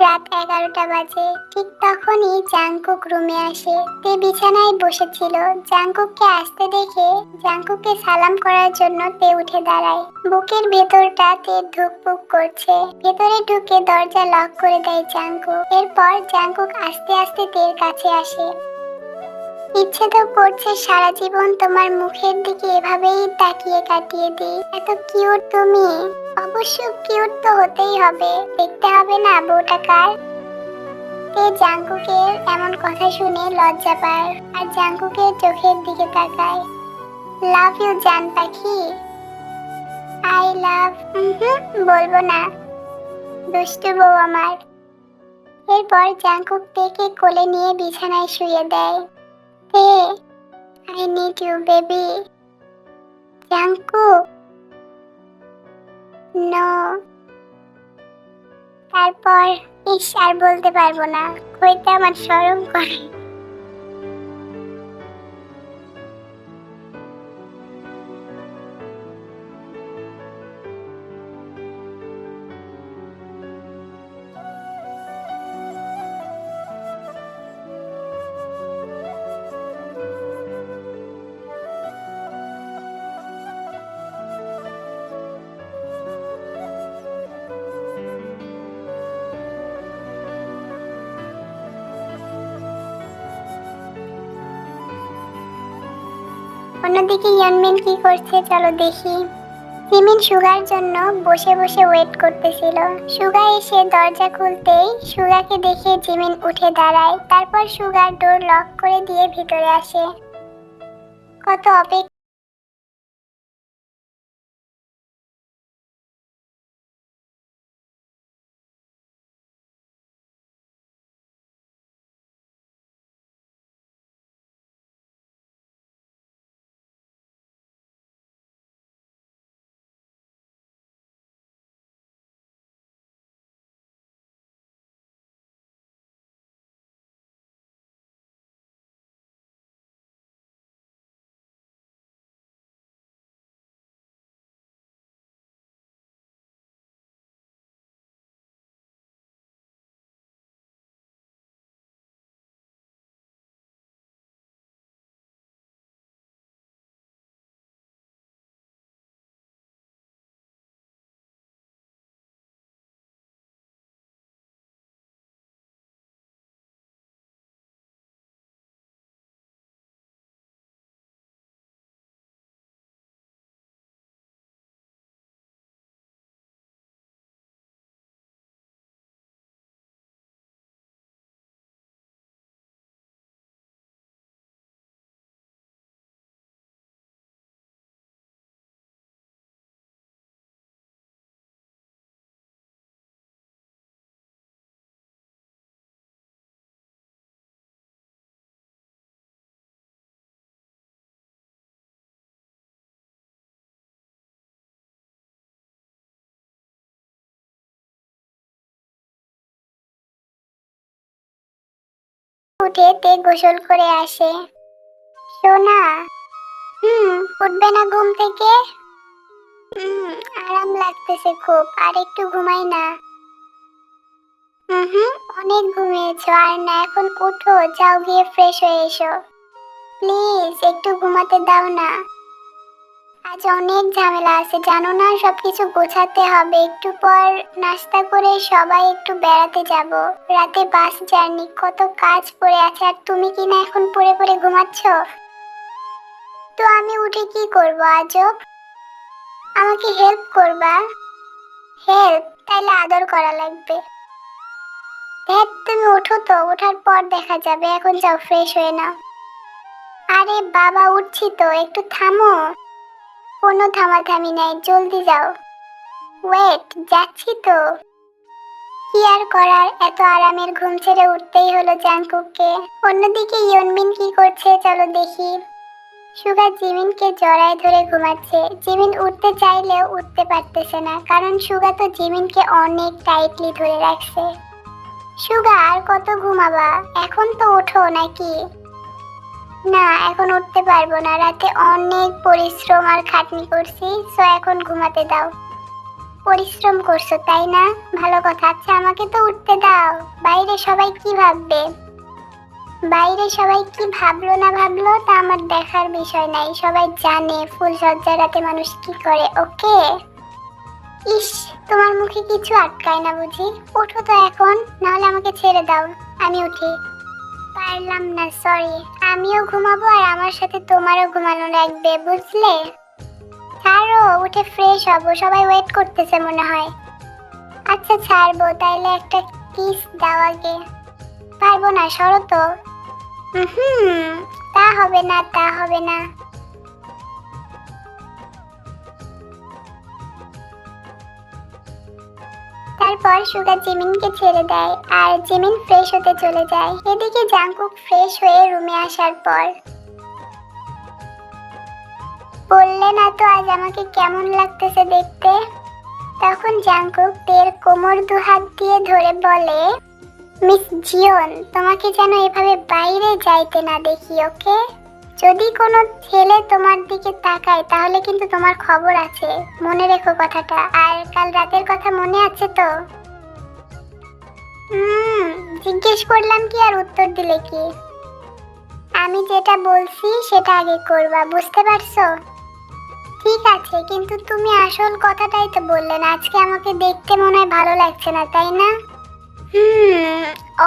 রাত 11টা বাজে। ঠিক তখনই জাংকুক রুমে আসে। তে বিছানায় বসেছিল। জাংকুককে আসতে দেখে জাংকুককে সালাম করার জন্য তে উঠে দাঁড়ায়। বুকের ভেতরটা তে ধুকপুক করছে। ভেতরে ঢুকে দরজা লক করে দেয় জাংকুক। এরপর জাংকুক আস্তে আস্তে তের কাছে আসে। ইচ্ছে তো করছে সারা জীবন তোমার মুখের দিকে এভাবেই তাকিয়ে কাটিয়ে দিই। এত কিউট তুমি। অবশ্য কিউট তো হতেই হবে, দেখতে হবে না বউটা কার। তে জাংকুকের এমন কথা শুনে লজ্জা পায় আর জাংকুকের চোখের দিকে তাকায়। লাভ ইউ জান পাখি। আই লাভ বলবো না, দুষ্টু বউ আমার। এরপর জাংকুক তেকে কোলে নিয়ে বিছানায় শুয়ে দেয়। তে I need you baby. Jungkook no. তারপর ইস আর বলতে পারবো না, কইতে আমার শরম করে। অন্যদিকে ইয়নমিন কি করছে চলো দেখি। জিমিন সুগার জন্য বসে বসে ওয়েট করতেছিল। সুগা এসে দরজা খুলতেই সুগাকে দেখে জিমিন উঠে দাঁড়ায়। তারপর সুগার ডোর লক করে দিয়ে ভিতরে আসে। কত অপেক্ষা। উঠে তে গোসল করে আসে। সোনা উঠবে না ঘুম থেকে? আরাম লাগতেছে খুব, আর একটু ঘুমাই না। অনেক ঘুমিয়েছো, আর না, এখন উঠো, যাও গিয়ে ফ্রেশ হয়ে এসো। প্লিজ একটু ঘুমাতে দাও না। আজ অনেক ঝামেলা আছে জানো না, সবকিছু গোছাতে হবে। একটু পর নাস্তা করে সবাই একটু বেড়াতে যাব। রাতে বাস জার্নি, কত কাজ পড়ে আছে, আর তুমি কি না এখন পড়ে পড়ে ঘুমাচ্ছ? তো আমি উঠে কি করব আজব? আমাকে হেল্প করবা? হেল্প? তাইলে আদর করা লাগবে। দেখ তুমি ওঠো তো, ওঠার পর দেখা যাবে, এখন যাও ফ্রেশ হয়ে নাও। আরে বাবা উঠছি তো, একটু থামো। কোনো থামাথামি নাই, জলদি যাও। ওয়েট, যাচ্ছি তো। কি আর করার, এত আরামের ঘুম ছেড়ে উঠতেই হলো জাংকুককে। অন্যদিকে ইয়নমিন কি করছে চলো দেখি। সুগা জিমিনকে জড়ায় ধরে ঘুমাচ্ছে। জিমিন উঠতে চাইলেও উঠতে পারতেছে না, কারণ সুগা তো জিমিনকে অনেক টাইটলি ধরে রাখছে। সুগা আর কত ঘুমাবা, এখন তো ওঠো নাকি? না, এখন উঠতে পারবো না, রাতে অনেক পরিশ্রম আর খাটনি করছি, সো এখন ঘুমাতে দাও। পরিশ্রম করছো তাই না? ভালো কথা। আচ্ছা আমাকে তো উঠতে দাও, বাইরে সবাই কি ভাববে। বাইরে সবাই কি ভাবলো না ভাবলো তা আমার দেখার বিষয় নাই, সবাই জানে ফুল সজ্জার রাতে মানুষ কি করে। ওকে। ইস, তোমার মুখে কিছু আটকায় না বুঝি? ওঠো তো এখন, নাহলে আমাকে ছেড়ে দাও, আমি উঠি। পারলাম না, সরি। আমিও ঘুমাবো আর আমার সাথে তোমারও ঘুমানো লাগবে, বুঝলে? ছাড়ো, উঠে ফ্রেশ হবো, সবাই ওয়েট করতেছে মনে হয়। আচ্ছা ছাড়বো, তাইলে একটা কিস দাও আগে। পারবো না, সরো তো। তা হবে না, তা হবে না। তারপর সুগা জিমিনকে ছেড়ে দেয় আর জিমিন ফ্রেশ হতে চলে যায়। এদিকে জাংকুক ফ্রেশ হয়ে রুমে আসার পর বললে না তো আজ আমাকে কেমন লাগতেছে দেখতে। তখন জাংকুক তের কোমর দুহাত দিয়ে ধরে বলে, মিস জিওন, তোমাকে যেন এভাবে বাইরে যাইতে না দেখি, ওকে? যদি কোনো ছেলে তোমার দিকে তাকায় তাহলে কিন্তু তোমার খবর আছে, মনে রেখো কথাটা। আর কাল রাতের কথা মনে আছে তো? জিজ্ঞেস করলাম কি আর উত্তর দিলে কি? আমি যেটা বলছি সেটা আগে করবা, বুঝতে পারছো? ঠিক আছে, কিন্তু তুমি আসল কথাটাই তো বললে না। আজকে আমাকে দেখতে মনে হয় ভালো লাগছে না, তাই না?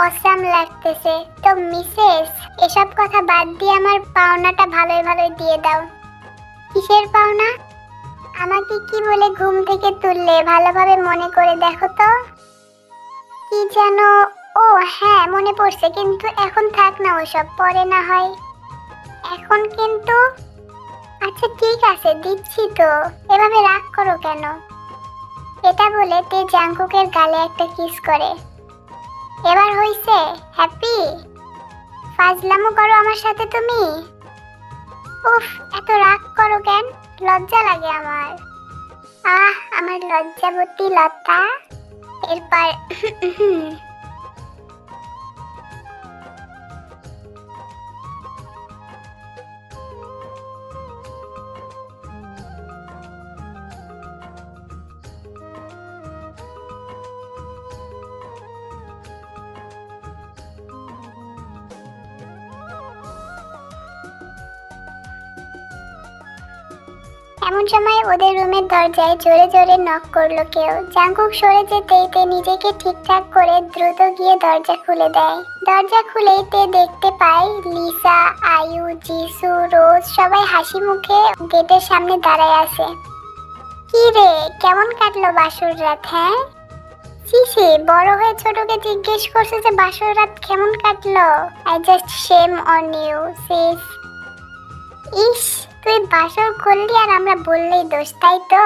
অসাম লাগতেছে তো মিসেস। এসব কথা বাদ দিয়ে আমার পাওনাটা ভালোই ভালোই দিয়ে দাও। কিসের পাওনা? আমাকে কি বলে ঘুম থেকে তুললে ভালোভাবে মনে করে দেখো তো। কি যেন? ও হ্যাঁ, মনে পড়ছে, কিন্তু এখন থাক না ওসব, পরে না হয়। এখন কিন্তু? আচ্ছা ঠিক আছে, দিচ্ছি তো, এভাবে রাগ করো কেন? এটা বলে তে জাংকুকের গালে একটা কিস করে। এবার হইছে? হ্যাপি? ফাজলামো করো আমার সাথে তুমি? উফ, এত রাগ করো কেন? লজ্জা লাগে আমার। আমার লজ্জাবতী লতা। এরপর এমন সময় ওদের রুমের দরজায় জোরে জোরে নক করলো কেউ। জাংকুক সরে যেতেই তে নিজেকে ঠিকঠাক করে দ্রুত গিয়ে দরজা খুলে দেয়। দরজা খুলেই তে দেখতে পায় লিসা, আয়ু, জিসু, রোজ সবাই হাসি মুখে গেটের সামনে দাঁড়ায় আছে। কি রে, কেমন কাটলো বাসর রাত? হ্যাঁ সিসি, বড় হয়ে ছোটকে জিজ্ঞেস করছে যে বাসর রাত কেমন কাটলো। I just shame on you sis. ইস, তুই বাসর করলি আর আমরা বললেই দোষ, তাই তো?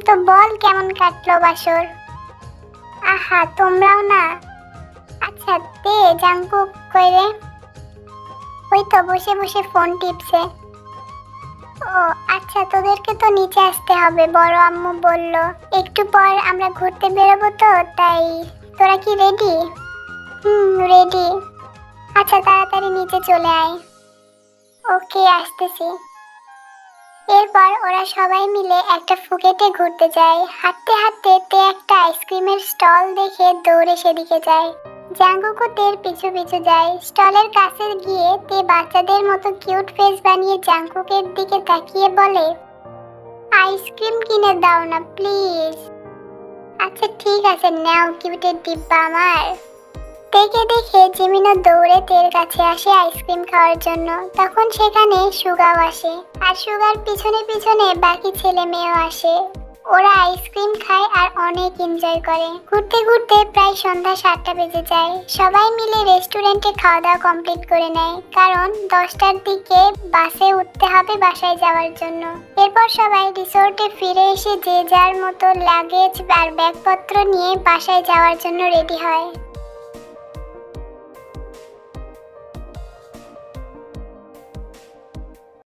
তো বল কেমন কাটলো বাসর? আহা, তোমরাও না। আচ্ছা তে জাংকুক কই রে? ওই তো বসে বসে ফোন টিপছে। ও আচ্ছা, তোদেরকে তো নিচে আসতে হবে, বড় আম্মু বলল একটু পর আমরা ঘুরতে বেরোবো, তো তাই। তোরা কি রেডি? রেডি। আচ্ছা তাড়াতাড়ি নিচে চলে আয়। ওকে, আসতেছি। এরপর ওরা সবাই মিলে একটা ফুকেটে ঘুরতে যায়। হাঁটতে হাঁটতে তে একটা আইসক্রিমের স্টল দেখে দৌড়ে সেদিকে যায়। জাঙ্গুকও তের পিছু পিছু যায়। স্টলের কাছে গিয়ে তে বাচ্চাদের মতো কিউট ফেস বানিয়ে জাঙ্কুকের দিকে তাকিয়ে বলে, আইসক্রিম কিনে দাও না প্লিজ। আচ্ছা ঠিক আছে, নাও কিউটের ডিব্বা আমার। তেকে দেখে জিমিনও দৌড়ে তের কাছে আসে আইসক্রিম খাওয়ার জন্য। তখন সেখানে সুগাও আসে, আর সুগার পিছনে পিছনে বাকি ছেলে মেয়েও আসে। ওরা আইসক্রিম খায় আর অনেক এনজয় করে। ঘুরতে ঘুরতে প্রায় সন্ধ্যা 7টা বেজে যায়। সবাই মিলে রেস্টুরেন্টে খাওয়া দাওয়া কমপ্লিট করে নেয়, কারণ 10টার দিকে বাসে উঠতে হবে বাসায় যাওয়ার জন্য। এরপর সবাই রিসোর্টে ফিরে এসে যে যার মতো লাগেজ আর ব্যাগপত্র নিয়ে বাসায় যাওয়ার জন্য রেডি হয়।